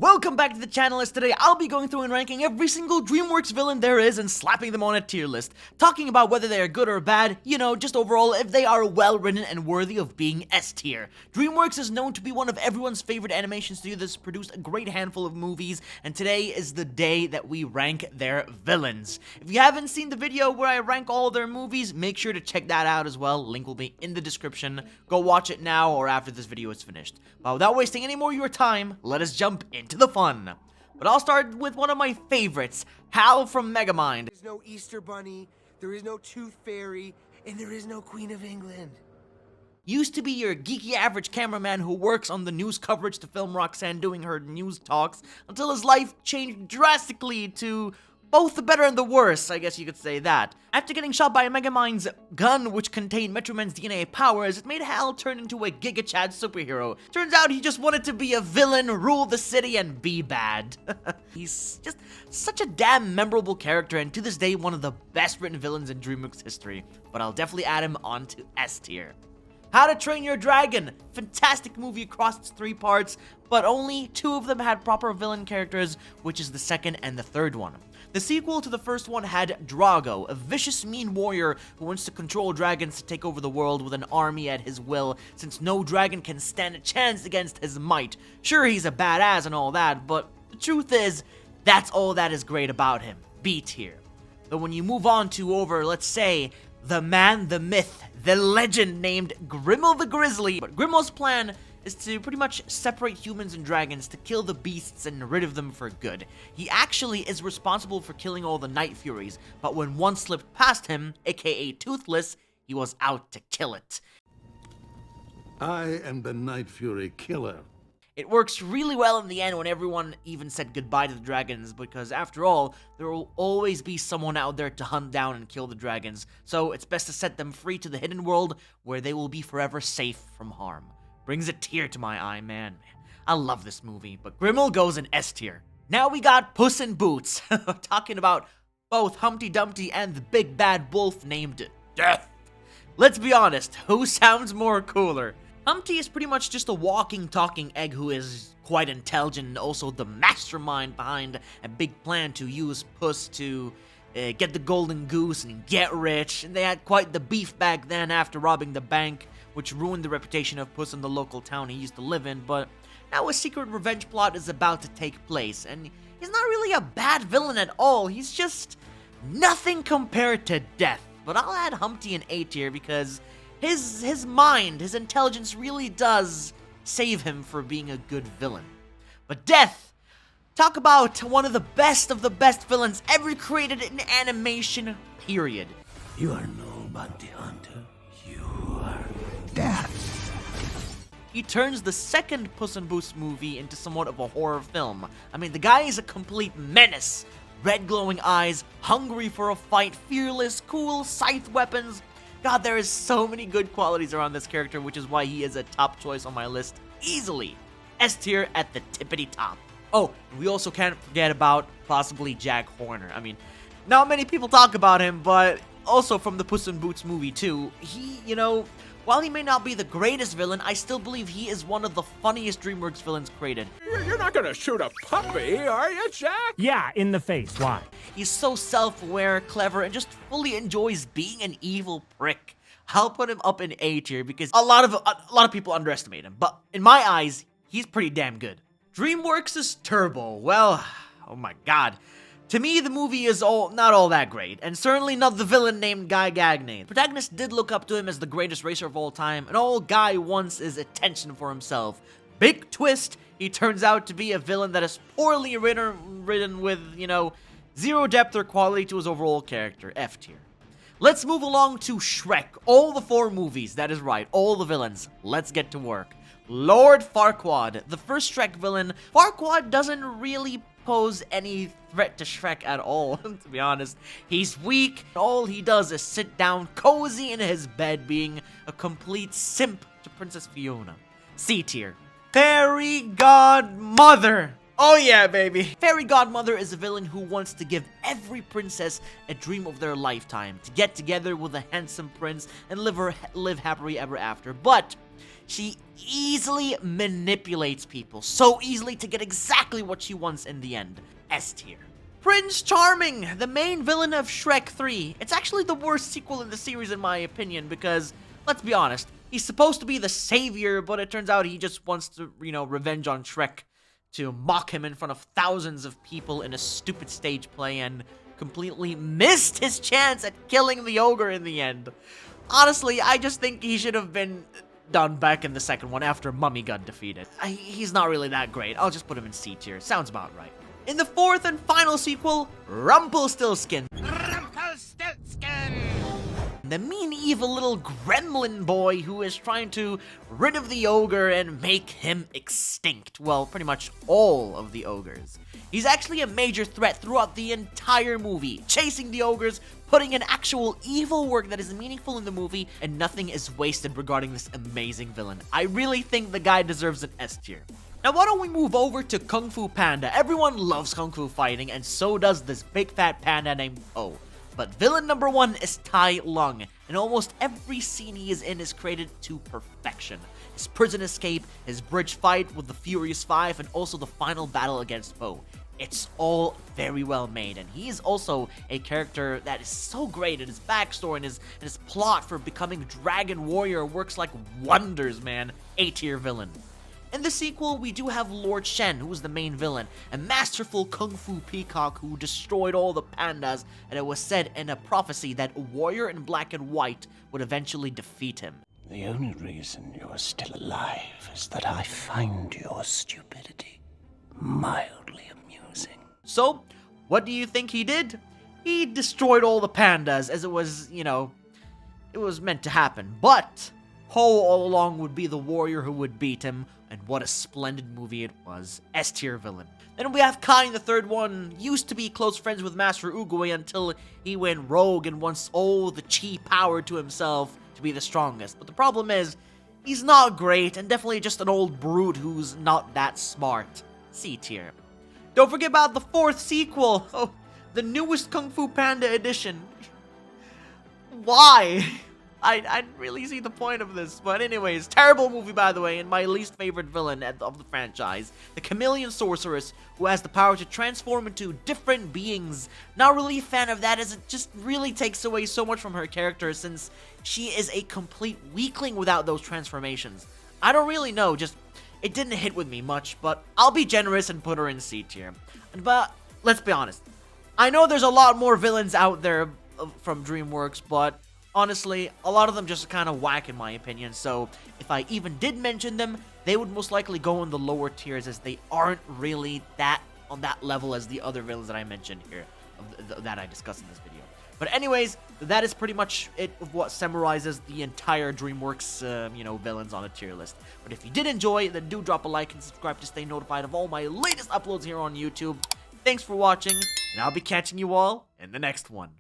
Welcome back to the channel, as today I'll be going through and ranking every single DreamWorks villain there is and slapping them on a tier list, talking about whether they are good or bad, just overall if they are well written and worthy of being S tier. DreamWorks is known to be one of everyone's favorite animation studios that's produced a great handful of movies, and today is the day that we rank their villains. If you haven't seen the video where I rank all their movies, make sure to check that out as well. Link will be in the description. Go watch it now or after this video is finished. But without wasting any more of your time, let us jump into the fun. But I'll start with one of my favorites, Hal from Megamind. There's no Easter Bunny, there is no Tooth Fairy, and there is no Queen of England. Used to be your geeky average cameraman who works on the news coverage to film Roxanne doing her news talks, until his life changed drastically to both the better and the worse, I guess you could say that. After getting shot by Megamind's gun, which contained Metro Man's DNA powers, it made Hal turn into a Giga Chad superhero. Turns out he just wanted to be a villain, rule the city, and be bad. He's just such a damn memorable character, and to this day, one of the best written villains in DreamWorks history. But I'll definitely add him onto S tier. How to Train Your Dragon, fantastic movie across its 3 parts, but only 2 of them had proper villain characters, which is the second and the third one. The sequel to the first one had Drago, a vicious, mean warrior who wants to control dragons to take over the world with an army at his will, since no dragon can stand a chance against his might. Sure, he's a badass and all that, but the truth is, that's all that is great about him. B tier. But when you move on to let's say, the man, the myth, the legend named Grimmel the Grizzly. But Grimmel's plan is to pretty much separate humans and dragons to kill the beasts and rid of them for good. He actually is responsible for killing all the Night Furies, but when one slipped past him, aka Toothless, he was out to kill it. I am the Night Fury killer. It works really well in the end when everyone even said goodbye to the dragons, because after all, there will always be someone out there to hunt down and kill the dragons, so it's best to set them free to the hidden world where they will be forever safe from harm. Brings a tear to my eye, man. I love this movie, but Grimmel goes in S tier. Now we got Puss in Boots, talking about both Humpty Dumpty and the big bad wolf named Death. Let's be honest, who sounds more cooler? Humpty is pretty much just a walking, talking egg who is quite intelligent and also the mastermind behind a big plan to use Puss to get the golden goose and get rich. And they had quite the beef back then after robbing the bank, which ruined the reputation of Puss in the local town he used to live in. But now a secret revenge plot is about to take place, and he's not really a bad villain at all. He's just nothing compared to Death. But I'll add Humpty in A tier because his mind, his intelligence really does save him for being a good villain. But Death, talk about one of the best villains ever created in animation, period. You are no bounty hunter. You are Death. He turns the second Puss in Boots movie into somewhat of a horror film. I mean, the guy is a complete menace. Red glowing eyes, hungry for a fight, fearless, cool, scythe weapons. God, there is so many good qualities around this character, which is why he is a top choice on my list, easily. S tier at the tippity top. Oh, we also can't forget about possibly Jack Horner. I mean, not many people talk about him, but also from the Puss in Boots movie too. He, while he may not be the greatest villain, I still believe he is one of the funniest DreamWorks villains created. You're not gonna shoot a puppy, are you, Jack? Yeah, in the face. Why? He's so self-aware, clever, and just fully enjoys being an evil prick. I'll put him up in A tier because a lot of people underestimate him, but in my eyes, he's pretty damn good. DreamWorks' Turbo. Well, oh my god. To me, the movie is not all that great, and certainly not the villain named Guy Gagné. The protagonist did look up to him as the greatest racer of all time, and all Guy wants is attention for himself. Big twist, he turns out to be a villain that is poorly written with, zero depth or quality to his overall character. F tier. Let's move along to Shrek. All the 4 movies, that is right, all the villains. Let's get to work. Lord Farquaad, the first Shrek villain. Farquaad doesn't really pose any threat to Shrek at all, to be honest. He's weak. All he does is sit down cozy in his bed, being a complete simp to Princess Fiona. C tier. Fairy Godmother. Oh yeah, baby. Fairy Godmother is a villain who wants to give every princess a dream of their lifetime, to get together with a handsome prince and live happily ever after. But She easily manipulates people, so easily to get exactly what she wants in the end. S tier. Prince Charming, the main villain of Shrek 3. It's actually the worst sequel in the series in my opinion because, let's be honest, he's supposed to be the savior, but it turns out he just wants to, revenge on Shrek, to mock him in front of thousands of people in a stupid stage play and completely missed his chance at killing the ogre in the end. Honestly, I just think he should have been done back in the second one after Mummy got defeated. He's not really that great. I'll just put him in C tier. Sounds about right. In the fourth and final sequel, Rumpelstiltskin. The mean, evil little gremlin boy who is trying to rid of the ogre and make him extinct. Well, pretty much all of the ogres. He's actually a major threat throughout the entire movie, chasing the ogres, putting in actual evil work that is meaningful in the movie, and nothing is wasted regarding this amazing villain. I really think the guy deserves an S tier. Now why don't we move over to Kung Fu Panda? Everyone loves Kung Fu fighting, and so does this big fat panda named Po. But villain number 1 is Tai Lung, and almost every scene he is in is created to perfection. His prison escape, his bridge fight with the Furious Five, and also the final battle against Po. It's all very well made, and he is also a character that is so great, and his backstory and his plot for becoming Dragon Warrior works like wonders, man. A tier villain. In the sequel, we do have Lord Shen, who is the main villain, a masterful kung fu peacock who destroyed all the pandas, and it was said in a prophecy that a warrior in black and white would eventually defeat him. The only reason you're still alive is that I find your stupidity mildly amusing. So, what do you think he did? He destroyed all the pandas, as it was, it was meant to happen. But Po all along would be the warrior who would beat him, and what a splendid movie it was. S tier villain. Then we have Kai, the third one. Used to be close friends with Master Oogway until he went rogue and wants all the chi power to himself to be the strongest. But the problem is, he's not great, and definitely just an old brute who's not that smart. C tier. Don't forget about the fourth sequel. Oh, the newest Kung Fu Panda edition. Why? I didn't really see the point of this, but anyways, terrible movie by the way, and my least favorite villain of the franchise, the chameleon sorceress, who has the power to transform into different beings. Not really a fan of that, as it just really takes away so much from her character, since she is a complete weakling without those transformations. I don't really know, just it didn't hit with me much, but I'll be generous and put her in C tier. But let's be honest, I know there's a lot more villains out there from DreamWorks, but honestly, a lot of them just kind of whack in my opinion, so if I even did mention them, they would most likely go in the lower tiers, as they aren't really that on that level as the other villains that I mentioned here, that I discussed in this video. But anyways, that is pretty much it of what summarizes the entire DreamWorks, villains on a tier list. But if you did enjoy, then do drop a like and subscribe to stay notified of all my latest uploads here on YouTube. Thanks for watching, and I'll be catching you all in the next one.